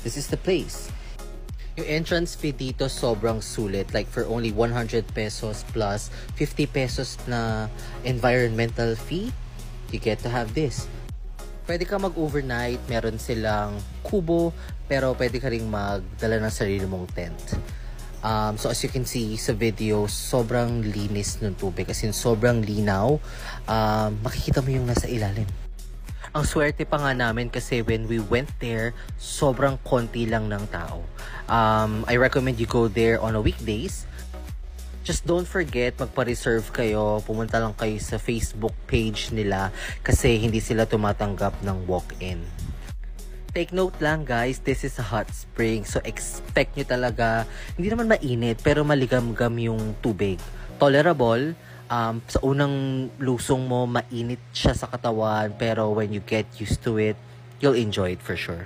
this is the place. Yung entrance fee dito sobrang sulit. Like for only 100 pesos plus 50 pesos na environmental fee, you get to have this. Pwede ka mag-overnight, meron silang kubo, pero pwede ka ring magdala ng sarili mong tent. So as you can see sa video, sobrang linis ng tubig. Kasi sobrang linaw. Makikita mo yung nasa ilalim. Ang swerte pa nga namin kasi when we went there, sobrang konti lang ng tao. I recommend you go there on a weekdays. Just don't forget, magpa-reserve kayo. Pumunta lang kayo sa Facebook page nila kasi hindi sila tumatanggap ng walk-in. Take note lang guys, this is a hot spring. So expect nyo talaga, hindi naman mainit pero maligam-gam yung tubig. Tolerable. Sa unang lusong mo, mainit siya sa katawan. Pero when you get used to it, you'll enjoy it for sure.